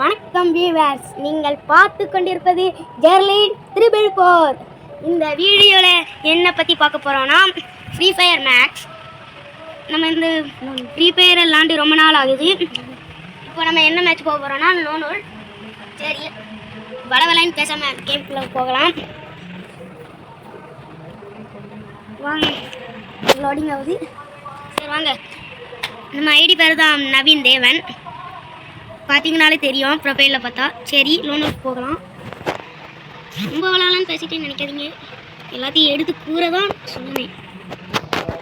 வணக்கம் வியூவர்ஸ், நீங்கள் பார்த்து கொண்டிருப்பது ஜெர்லின் 444. இந்த வீடியோவில் என்ன பற்றி பார்க்க போகிறோன்னா ஃப்ரீ ஃபயர் மேக்ஸ். நம்ம இந்த ஃப்ரீ ஃபயர் விளாண்டு ரொம்ப நாள் ஆகுது. இப்போ நம்ம என்ன மேட்ச் போக போகிறோன்னா நோனோல். சரி, வளவலைன்னு பேசாமல் கேம்குள்ளே போகலாம் வாங்க. லோடிங் ஆகுது. சரி வாங்க. நம்ம ஐடி பேர் தான் நவீன் தேவன், பார்த்தீங்கனாலே தெரியும் ப்ரொஃபைலில் பார்த்தா. சரி, லோனுக்கு போகலாம். ரொம்ப விளாட்லான்னு பேசிட்டே நினைக்காதீங்க, எல்லாத்தையும் எடுத்து கூற தான் சொன்னேன்.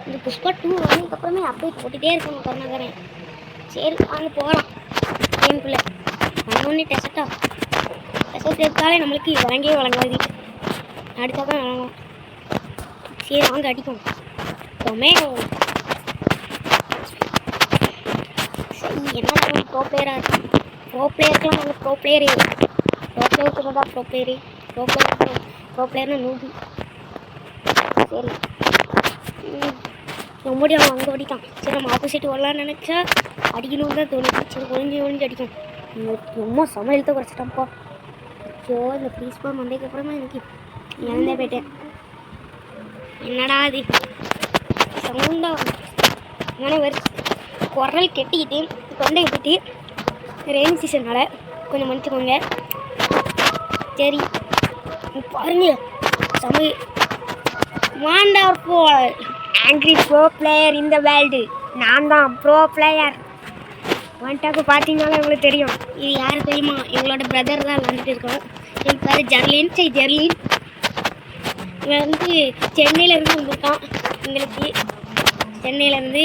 இந்த புஷ்பா 2 வந்ததுக்கப்புறமே அப்டேட் போட்டுகிட்டே இருக்கணும் கருணாகரன். சரி வாங்க போகலாம் கேம்குள்ளே. வந்தோடனே டெசட் எடுத்தாலே நம்மளுக்கு வழங்கவே வழங்காது, அடித்தா தான் வழங்கும். சரி வாங்க அடிக்கும். டொமேட்டோ என்ன ப்ரோ பிளேயராக இருக்கும். ப்ரோ பிளேயருக்குலாம் நாங்கள் ப்ரோ பிளேயரு. ப்ரோ பிளேயருக்கு தான் ப்ரோ பிளேயரு. ப்ரோ பிளேயர்னு நூபி. சரி ரொம்படி அவன் அங்கே ஓடிட்டான். சரி நம்ம ஆப்போசிட் வரலான்னு நினச்சா அடிக்கணும்னு தான் தோணுது. சரி ஒழிஞ்சு அடிக்கும். ரொம்ப சமையல் குறைச்சிட்டான்ப்பா. ஸோ இந்த ஃப்ரீ ஸ்பான் வந்ததுக்கப்புறமா எனக்கு இழந்தே போயிட்டேன். என்னடா அது சவுண்டாக അങ്ങനെ குரல் கெட்டிக்கிட்டு தொண்டை விட்டுட்டு ரெயின் சீசனால் கொஞ்சம் மன்னிச்சுக்கோங்க. சரி பாருங்க, சமையல் வண்டர்ஃபுல் ஆங்கிரி ப்ரோ பிளேயர் இந்த வேர்ல்டு. நான் தான் ப்ரோ பிளேயர். வந்துட்டாக்கு பார்த்தீங்கன்னா உங்களுக்கு தெரியும். இது யார் தெரியுமா? எங்களோட பிரதர் தான் விளாண்டுட்டு இருக்கோம். என் பேர் ஜெர்லின். ஜெர்லின் இவன் வந்து சென்னையிலேருந்து வந்திருக்கான். எங்களுக்கு சென்னையிலேருந்து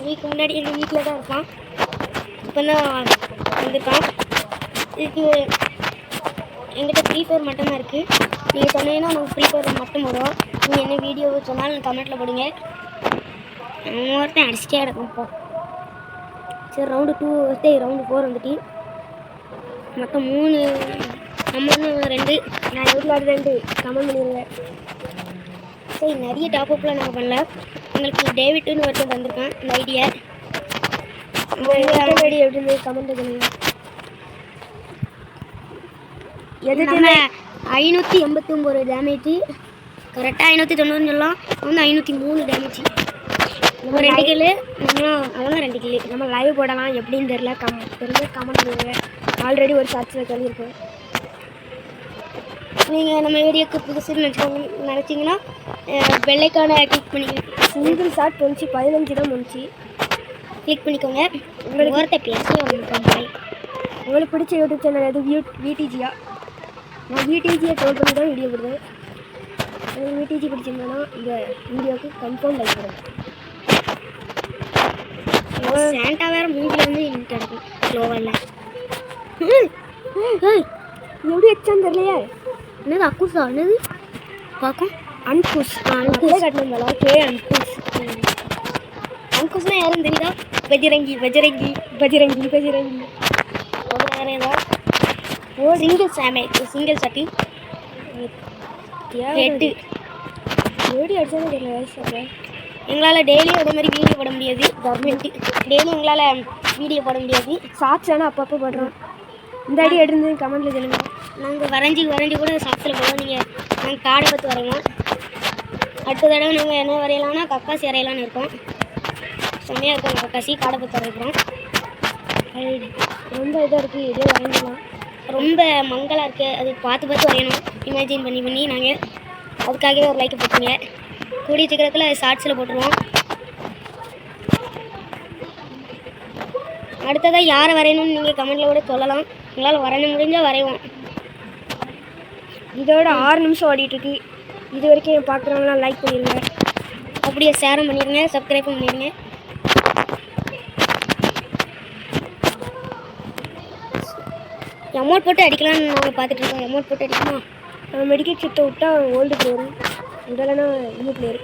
வீக்கு முன்னாடி எங்கள் வீட்டில் தான் இருக்கான். இப்போ தான் வந்திருக்கான். இதுக்கு எங்கிட்ட ஃப்ரீ ஃபயர் மட்டும்தான் இருக்குது. நீங்கள் சொன்னீங்கன்னா நாங்கள் ஃப்ரீ ஃபயர் மட்டும் போடுவோம். நீங்கள் என்ன வீடியோ சொன்னாலும் கமெண்ட்டில் போடுங்க. ஒருத்தன் அடிச்சிட்டே கிடக்கும்ப்பா. சரி ரவுண்டு 4 வந்துட்டு மொத்தம் 3. நம்ம ஒன்று 2, நான் எவ்வளோ 2 கமெண்ட் பண்ணிடுவேன். சரி நிறைய டாப்அப்லாம் நாங்கள் பண்ணல. உங்களுக்கு டேவிட்னு ஒருத்தர் வந்திருக்கேன் இந்த ஐடியா. ஐடி எப்படி கமெண்ட் பண்ணுங்க. எதுக்குமே 589 டேமேஜ், கரெக்டாக 590 சொல்லலாம். வந்து 503 டேமேஜ். நம்ம 2 கில்லு, அவனும் 2 கில்லு. நம்ம லைவ் போடலாம் எப்படின்னு தெரியல. கமெண்ட் பண்ணுங்க. ஆல்ரெடி ஒரு ஷார்ட்ஸில் சொல்லியிருக்கேன். நீங்கள் நம்ம வீடியோக்கு புதுசுன்னு நினச்சிங்கன்னா பெல்லைக்கான கிளிக் பண்ணிக்கோங்க. சிங்கிள் ஷாட் 15 தான் முடிச்சு கிளிக் பண்ணிக்கோங்க. உங்களுக்கு ஒருத்த பேசி உங்களுக்கு பிடிச்ச யூடியூப் சேனல் எது? விடிஜியா? நான் விடிஜியை ட்ரோல் பண்ணி தான் வீடியோ போடுவேன். எனக்கு விடிஜி பிடிச்சிருந்தேன்னா இந்த வீடியோவுக்கு கன்ஃபார்ம் லைக் பண்ணுங்க. சாண்டா வேறு மூஞ்சில் வந்து எனக்கு கிடைக்கும் ஸ்லோவில். எப்படி வச்சான்னு தெரியலையே. என்னது அக்குசா? என்னது பார்க்கும்? அன்குஷ் கட்டினாங்களா? அன்குஷ்னா யாரும் தெரியுதா? பஜ்ரங்கி. வேறு ஏதாவது சிங்கிள் சட்டி 8 எப்படி அடிச்சாலும் தெரியல. வயசு எங்களால் டெய்லியும் அதே மாதிரி வீடியோ போட முடியாது. கவர்மெண்ட்டு டெய்லியும் எங்களால் வீடியோ போட முடியாது. ஷார்ட்ஸ் ஆனால் அப்பப்போ போடுறோம். இந்த ஐடியா எடுத்து கமெண்ட்டில் சொல்லுங்கள். நாங்கள் வரைஞ்சி கூட ஷார்ட்ஸில் போடுவோம். நாங்கள் காடை பார்த்து வரைவோம். அடுத்த தடவை நாங்கள் என்ன வரையலாம்னா கக்காசி வரையலான்னு இருக்கோம். செம்மையாக இருக்கும் கக்காசி. காடை பார்த்து வரைக்கிறோம். ரொம்ப இதாக இருக்குது. இதே வரைஞ்சிடலாம். ரொம்ப மங்கலாக இருக்குது. அது பார்த்து வரையணும். இமேஜின் பண்ணி நாங்கள் அதுக்காகவே ஒரு லைக் போட்டுங்க. கூடிய சீக்கிரத்தில் ஷார்ட்ஸில் போட்டுருவோம். அடுத்ததாக யாரை வரையணும்னு நீங்கள் கமெண்ட்டில் கூட சொல்லலாம். உங்களால் வரைய முடிஞ்சால் வரைவோம். இதோட 6 நிமிஷம் ஓடிட்டுருக்கு. இது வரைக்கும் பார்க்குறவங்களாம் லைக் பண்ணிடுங்க. அப்படியே ஷேரும் பண்ணிடுங்க, சப்ஸ்கிரைப் பண்ணிடுங்க. அமௌண்ட் போட்டு அடிக்கலாம்னு நாங்கள் பார்த்துட்ருக்கோம். அமௌண்ட் போட்டு அடிக்கணுமா? நம்ம மெடிக்கல் கிட்ட விட்டால் ஓல்டு பிளேயரு, விடலைன்னா நியூ பிளேயரு.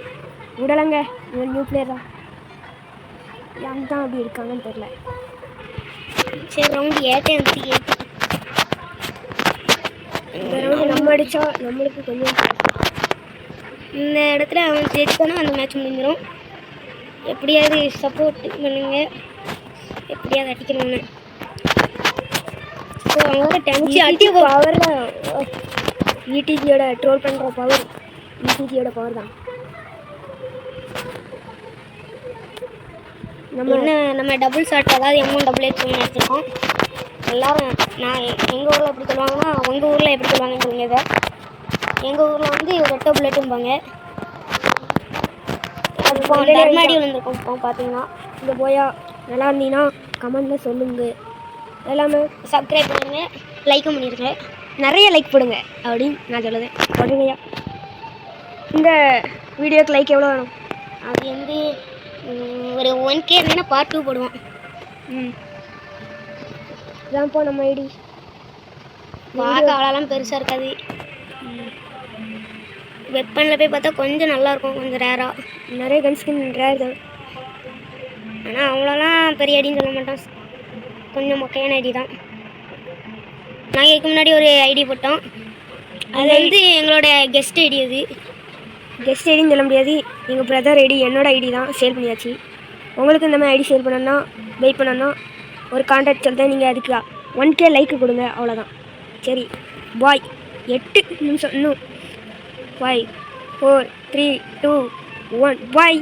விடலைங்க, இவன் நியூ பிளேயர் தான். யார் தான் அப்படி இருக்காங்கன்னு தெரில. சரி ரவுண்டு 8 இந்த ரவுண்டு நம்ம அடித்தா நம்மளுக்கு கொஞ்சம் இந்த இடத்துல அவன் ஜெயிச்சானா அந்த மேட்ச் முடிஞ்சிடும். எப்படியாவது சப்போர்ட் பண்ணுங்க. எப்படியாவது அடிக்கணும்னு. ஸோ அவங்களோட டென்ஷன் அடிச்சு பவரில் இடிஜியோட ட்ரோல் பண்ணுற பவர் இடிஜியோட பவர் தான். நம்ம டபுள் ஷாட் அதாவது M1 டபுள் H எடுத்துருக்கோம். எல்லோரும் நான் எங்கள் ஊரில் எப்படி சொல்லுவாங்கன்னா உங்கள் ஊரில் எப்படி சொல்லுவாங்கன்னு சொல்லுங்க. இதை எங்கள் ஊரில் வந்து ரெட்டை புல்லட்டும்பாங்க. இப்போ டர்மாடி விழுந்துருக்கோம். இப்போ பார்த்தீங்கன்னா இந்த போயா நல்லா இருந்தீங்கன்னா கமெண்டில் சொல்லுங்கள். எல்லாமே சப்ஸ்கிரைப் பண்ணுங்க, லைக்கும் பண்ணிடுங்க, நிறைய லைக் போடுங்க அப்படின்னு நான் சொல்லுவேன். போடுங்கய்யா. இந்த வீடியோக்கு லைக் எவ்வளோ வேணும்? அது வந்து ஒரு 1K இருந்தீங்கன்னா பார்ட் 2 போடுவோம். இதான்ப்போ நம்ம ஐடி. பார்க்க அவ்வளோலாம் பெருசாக இருக்காது. வெப்பனில் போய் பார்த்தா கொஞ்சம் நல்லாயிருக்கும், கொஞ்சம் ரேராக. நிறைய கன்ஸ்கின் ரேர் தான், ஆனால் அவ்வளோலாம் பெரிய ஐடின்னு சொல்ல மாட்டோம். கொஞ்சம் மொக்கையான ஐடி தான். நாங்கள் இதுக்கு முன்னாடி ஒரு ஐடி போட்டோம். அது வந்து எங்களோட கெஸ்ட் ஐடி. அது கெஸ்ட் ஐடின்னு சொல்ல முடியாது, எங்கள் பிரதர் ஐடி, என்னோட ஐடி தான். சேல் பண்ணியாச்சு. உங்களுக்கு இந்த மாதிரி ஐடி சேல் பண்ணணும்னா வெயிட் பண்ணணும்னா ஒரு கான்டாக்ட் சொல்லிட்டு நீங்கள் அதுக்கு 1K லைக்கு கொடுங்க, அவ்வளோதான். சரி பாய். 8 நிமிஷம் இன்னும். 5 4 3 2 1 பாய்.